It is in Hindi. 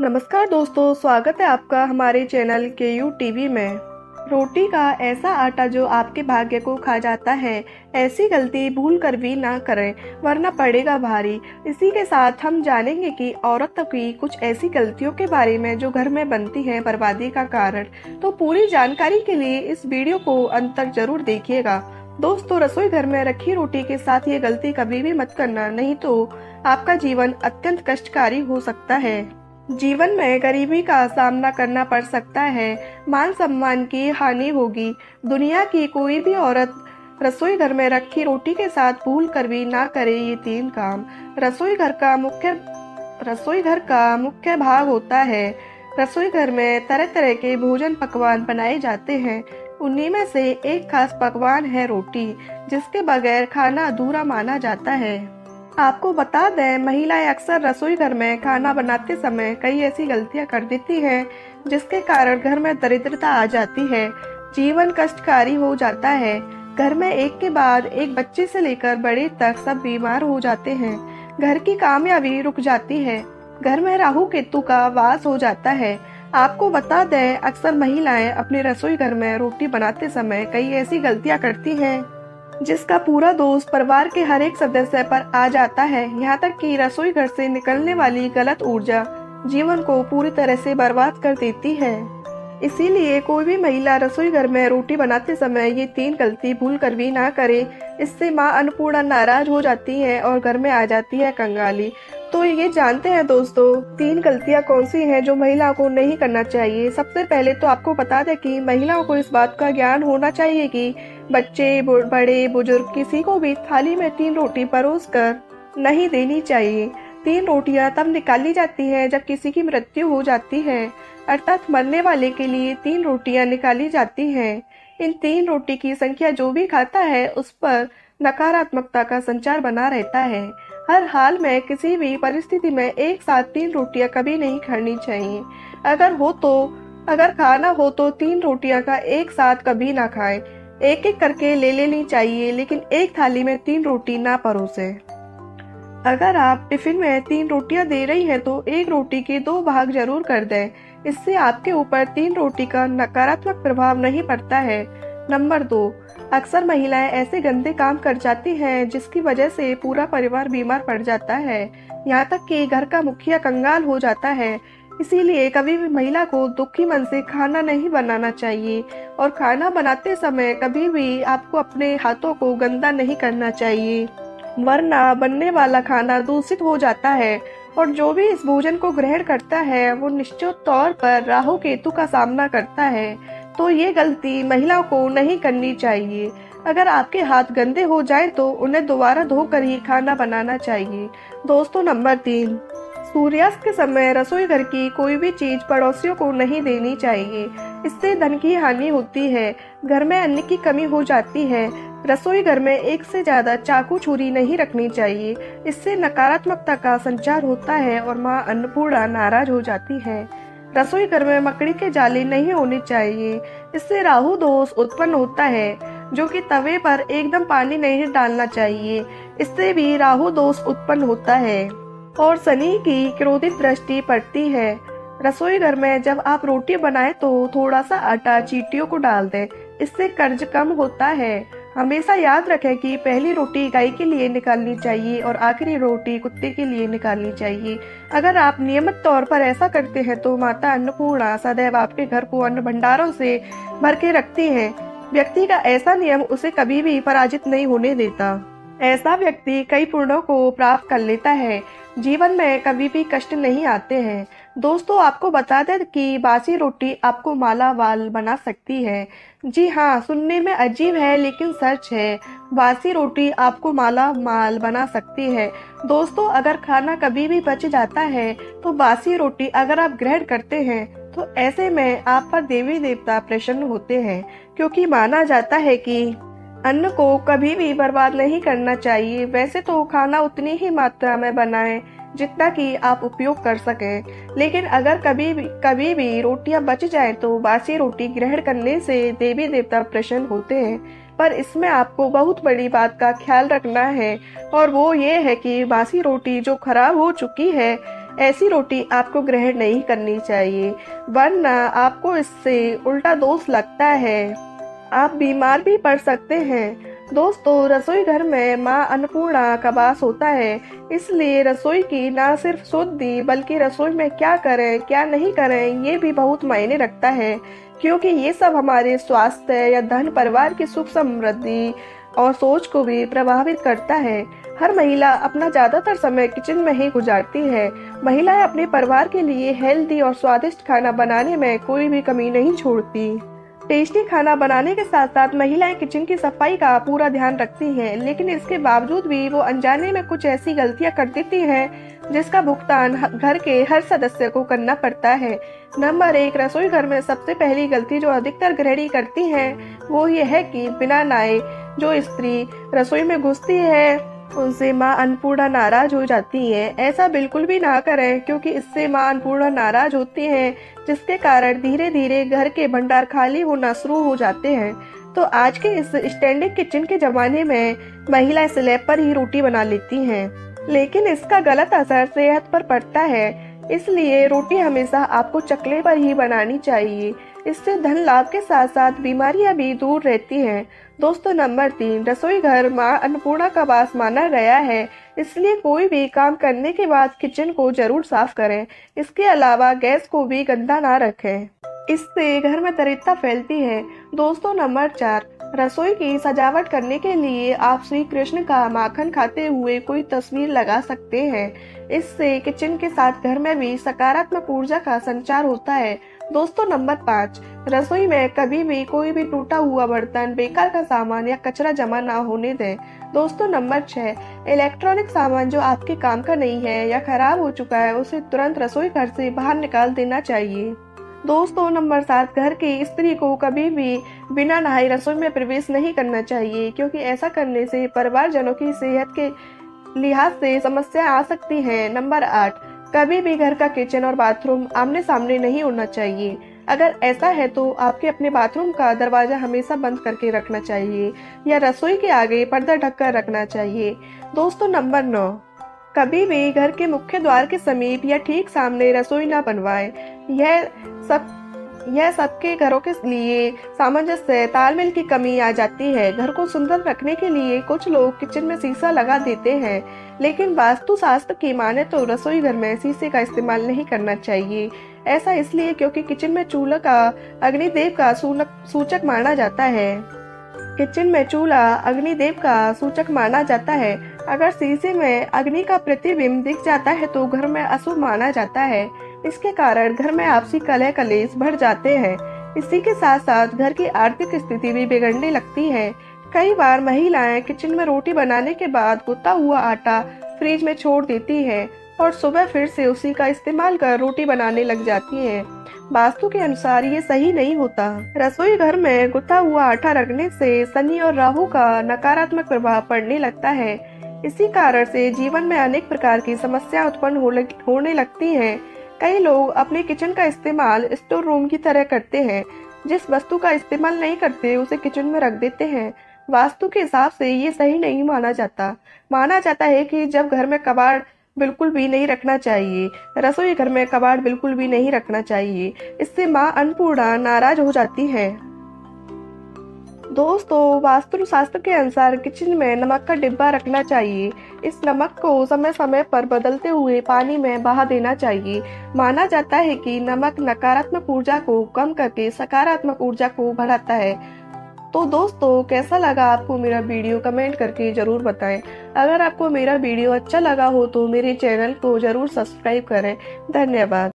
नमस्कार दोस्तों, स्वागत है आपका हमारे चैनल केयू टीवी में। रोटी का ऐसा आटा जो आपके भाग्य को खा जाता है, ऐसी गलती भूल कर भी ना करें वरना पड़ेगा भारी। इसी के साथ हम जानेंगे कि औरतों की कुछ ऐसी गलतियों के बारे में जो घर में बनती है बर्बादी का कारण। तो पूरी जानकारी के लिए इस वीडियो को अंत तक जरूर देखिएगा। दोस्तों, रसोई घर में रखी रोटी के साथ ये गलती कभी भी मत करना, नहीं तो आपका जीवन अत्यंत कष्टकारी हो सकता है। जीवन में गरीबी का सामना करना पड़ सकता है, मान सम्मान की हानि होगी। दुनिया की कोई भी औरत रसोई घर में रखी रोटी के साथ भूल कर भी ना करे ये 3 काम। रसोई घर का मुख्य भाग होता है। रसोई घर में तरह तरह के भोजन पकवान बनाए जाते हैं। उन्हीं में से एक खास पकवान है रोटी, जिसके बगैर खाना अधूरा माना जाता है। आपको बता दें, महिलाएं अक्सर रसोई घर में खाना बनाते समय कई ऐसी गलतियां कर देती हैं, जिसके कारण घर में दरिद्रता आ जाती है, जीवन कष्टकारी हो जाता है। घर में एक के बाद एक बच्चे से लेकर बड़े तक सब बीमार हो जाते हैं। घर की कामयाबी रुक जाती है। घर में राहु केतु का वास हो जाता है। आपको बता दें, अक्सर महिलाएं अपने रसोई घर में रोटी बनाते समय कई ऐसी गलतियां करती हैं, जिसका पूरा दोष परिवार के हर एक सदस्य पर आ जाता है। यहाँ तक कि रसोई घर से निकलने वाली गलत ऊर्जा जीवन को पूरी तरह से बर्बाद कर देती है। इसीलिए कोई भी महिला रसोई घर में रोटी बनाते समय ये 3 गलती भूल कर भी ना करे। इससे माँ अन्नपूर्णा नाराज हो जाती है और घर में आ जाती है कंगाली। तो ये जानते हैं दोस्तों, 3 गलतियां कौन सी हैं जो महिलाओं को नहीं करना चाहिए। सबसे पहले तो आपको बता दें कि महिलाओं को इस बात का ज्ञान होना चाहिए कि बच्चे, बड़े, बुजुर्ग किसी को भी थाली में 3 रोटी परोस कर नहीं देनी चाहिए। 3 रोटियां तब निकाली जाती हैं जब किसी की मृत्यु हो जाती है, अर्थात मरने वाले के लिए 3 रोटियां निकाली जाती हैं। इन 3 रोटी की संख्या जो भी खाता है उस पर नकारात्मकता का संचार बना रहता है। हर हाल में किसी भी परिस्थिति में एक साथ 3 रोटियां कभी नहीं खानी चाहिए। अगर खाना हो तो 3 रोटियां का एक साथ कभी ना खाएं। एक एक करके ले लेनी चाहिए, लेकिन एक थाली में 3 रोटी ना परोसें। अगर आप टिफिन में 3 रोटियां दे रही हैं तो एक रोटी के 2 भाग जरूर कर दें। इससे आपके ऊपर 3 रोटी का नकारात्मक प्रभाव नहीं पड़ता है। नंबर 2, अक्सर महिलाएं ऐसे गंदे काम कर जाती हैं जिसकी वजह से पूरा परिवार बीमार पड़ जाता है, यहाँ तक कि घर का मुखिया कंगाल हो जाता है। इसीलिए कभी भी महिला को दुखी मन से खाना नहीं बनाना चाहिए और खाना बनाते समय कभी भी आपको अपने हाथों को गंदा नहीं करना चाहिए, वरना बनने वाला खाना दूषित हो जाता है और जो भी इस भोजन को ग्रहण करता है वो निश्चित तौर पर राहु केतु का सामना करता है। तो ये गलती महिलाओं को नहीं करनी चाहिए। अगर आपके हाथ गंदे हो जाएं तो उन्हें दोबारा धोकर ही खाना बनाना चाहिए। दोस्तों, नंबर 3, सूर्यास्त के समय रसोई घर की कोई भी चीज पड़ोसियों को नहीं देनी चाहिए। इससे धन की हानि होती है, घर में अन्न की कमी हो जाती है। रसोई घर में एक से ज्यादा चाकू छुरी नहीं रखनी चाहिए। इससे नकारात्मकता का संचार होता है और माँ अन्नपूर्णा नाराज हो जाती है। रसोई घर में मकड़ी के जाले नहीं होने चाहिए। इससे राहु दोष उत्पन्न होता है, जो कि तवे पर एकदम पानी नहीं डालना चाहिए। इससे भी राहु दोष उत्पन्न होता है और शनि की क्रोधित दृष्टि पड़ती है। रसोई घर में जब आप रोटी बनाएं तो थोड़ा सा आटा चींटियों को डाल दें, इससे कर्ज कम होता है। हमेशा याद रखें कि पहली रोटी गाय के लिए निकालनी चाहिए और आखिरी रोटी कुत्ते के लिए निकालनी चाहिए। अगर आप नियमित तौर पर ऐसा करते हैं तो माता अन्नपूर्णा सदैव आपके घर को अन्न भंडारों से भर के रखती है। व्यक्ति का ऐसा नियम उसे कभी भी पराजित नहीं होने देता। ऐसा व्यक्ति कई पुण्यों को प्राप्त कर लेता है। जीवन में कभी भी कष्ट नहीं आते हैं। दोस्तों, आपको बता दें कि बासी रोटी आपको मालामाल बना सकती है। जी हाँ, सुनने में अजीब है लेकिन सच है। बासी रोटी आपको मालामाल बना सकती है। दोस्तों, अगर खाना कभी भी बच जाता है तो बासी रोटी अगर आप ग्रहण करते हैं तो ऐसे में आप पर देवी देवता प्रसन्न होते हैं, क्योंकि माना जाता है कि अन्न को कभी भी बर्बाद नहीं करना चाहिए। वैसे तो खाना उतनी ही मात्रा में बनाएं जितना कि आप उपयोग कर सकें, लेकिन अगर कभी भी रोटियां बच जाएं तो बासी रोटी ग्रहण करने से देवी देवता प्रसन्न होते हैं। पर इसमें आपको बहुत बड़ी बात का ख्याल रखना है, और वो ये है कि बासी रोटी जो खराब हो चुकी है ऐसी रोटी आपको ग्रहण नहीं करनी चाहिए, वरना आपको इससे उल्टा दोष लगता है। आप बीमार भी पड़ सकते हैं। दोस्तों, रसोई घर में माँ अन्नपूर्णा का वास होता है, इसलिए रसोई की न सिर्फ शुद्धि बल्कि रसोई में क्या करें क्या नहीं करें ये भी बहुत मायने रखता है, क्योंकि ये सब हमारे स्वास्थ्य या धन, परिवार की सुख समृद्धि और सोच को भी प्रभावित करता है। हर महिला अपना ज्यादातर समय किचन में ही गुजारती है। महिलाएं अपने परिवार के लिए हेल्दी और स्वादिष्ट खाना बनाने में कोई भी कमी नहीं छोड़ती। टेस्टी खाना बनाने के साथ साथ महिलाएं किचन की सफाई का पूरा ध्यान रखती हैं, लेकिन इसके बावजूद भी वो अनजाने में कुछ ऐसी गलतियां कर देती हैं जिसका भुगतान घर के हर सदस्य को करना पड़ता है। नंबर 1, रसोई घर में सबसे पहली गलती जो अधिकतर गृहिणी करती हैं वो ये है कि बिना नहाए जो स्त्री रसोई में घुसती है उनसे माँ अन्नपूर्णा नाराज हो जाती है। ऐसा बिल्कुल भी ना करें, क्योंकि इससे माँ अन्नपूर्णा नाराज होती हैं, जिसके कारण धीरे धीरे घर के भंडार खाली होना शुरू हो जाते हैं। तो आज के इस स्टैंडिंग किचन के जमाने में महिलाएं स्लैब पर ही रोटी बना लेती हैं, लेकिन इसका गलत असर सेहत पर पड़ता है। इसलिए रोटी हमेशा आपको चकले पर ही बनानी चाहिए। इससे धन लाभ के साथ साथ बीमारियां भी दूर रहती हैं। दोस्तों, नंबर 3, रसोई घर माँ अन्नपूर्णा का वास माना गया है, इसलिए कोई भी काम करने के बाद किचन को जरूर साफ करें। इसके अलावा गैस को भी गंदा ना रखें, इससे घर में दरिद्रता फैलती है। दोस्तों, नंबर 4, रसोई की सजावट करने के लिए आप श्री कृष्ण का माखन खाते हुए कोई तस्वीर लगा सकते हैं। इससे किचन के साथ घर में भी सकारात्मक ऊर्जा का संचार होता है। दोस्तों, नंबर 5, रसोई में कभी भी कोई भी टूटा हुआ बर्तन, बेकार का सामान या कचरा जमा ना होने दें। दोस्तों, नंबर 6, इलेक्ट्रॉनिक सामान जो आपके काम का नहीं है या खराब हो चुका है उसे तुरंत रसोई घर से बाहर निकाल देना चाहिए। दोस्तों, नंबर 7, घर की स्त्री को कभी भी बिना नहाए रसोई में प्रवेश नहीं करना चाहिए, क्योंकि ऐसा करने से परिवारजनों की सेहत के लिहाज से समस्या आ सकती है। नंबर 8, कभी भी घर का किचन और बाथरूम आमने सामने नहीं होना चाहिए। अगर ऐसा है तो आपके अपने बाथरूम का दरवाजा हमेशा बंद करके रखना चाहिए या रसोई के आगे पर्दा ढककर रखना चाहिए। दोस्तों, नंबर 9, कभी भी घर के मुख्य द्वार के समीप या ठीक सामने रसोई न बनवाएं। यह सबके घरों के लिए सामंजस्य तालमेल की कमी आ जाती है। घर को सुंदर रखने के लिए कुछ लोग किचन में शीशा लगा देते हैं, लेकिन वास्तु शास्त्र की माने तो रसोई घर में शीशे का इस्तेमाल नहीं करना चाहिए। ऐसा इसलिए क्योंकि किचन में चूल्हा का अग्निदेव का सूचक माना जाता है। किचन में चूल्हा अग्निदेव का सूचक माना जाता है। अगर शीशे में अग्नि का प्रतिबिंब दिख जाता है तो घर में अशुभ माना जाता है। इसके कारण घर में आपसी कलह कलेश बढ़ जाते हैं। इसी के साथ साथ घर की आर्थिक स्थिति भी बिगड़ने लगती है। कई बार महिलाएं किचन में रोटी बनाने के बाद गुथा हुआ आटा फ्रिज में छोड़ देती है और सुबह फिर से उसी का इस्तेमाल कर रोटी बनाने लग जाती है। वास्तु के अनुसार ये सही नहीं होता। रसोई घर में गुथा हुआ आटा रखने से शनि और राहु का नकारात्मक प्रभाव पड़ने लगता है। इसी कारण से जीवन में अनेक प्रकार की समस्या उत्पन्न होने लगती हैं। कई लोग अपने किचन का इस्तेमाल स्टोर रूम की तरह करते हैं। जिस वस्तु का इस्तेमाल नहीं करते उसे किचन में रख देते हैं। वास्तु के हिसाब से ये सही नहीं माना जाता। माना जाता है कि जब घर में कबाड़ बिल्कुल भी नहीं रखना चाहिए। रसोई घर में कबाड़ बिल्कुल भी नहीं रखना चाहिए, इससे माँ अन्नपूर्णा नाराज हो जाती है। दोस्तों, वास्तु शास्त्र के अनुसार किचन में नमक का डिब्बा रखना चाहिए। इस नमक को समय समय पर बदलते हुए पानी में बहा देना चाहिए। माना जाता है कि नमक नकारात्मक ऊर्जा को कम करके सकारात्मक ऊर्जा को बढ़ाता है। तो दोस्तों, कैसा लगा आपको मेरा वीडियो कमेंट करके जरूर बताएं। अगर आपको मेरा वीडियो अच्छा लगा हो तो मेरे चैनल को जरूर सब्सक्राइब करें। धन्यवाद।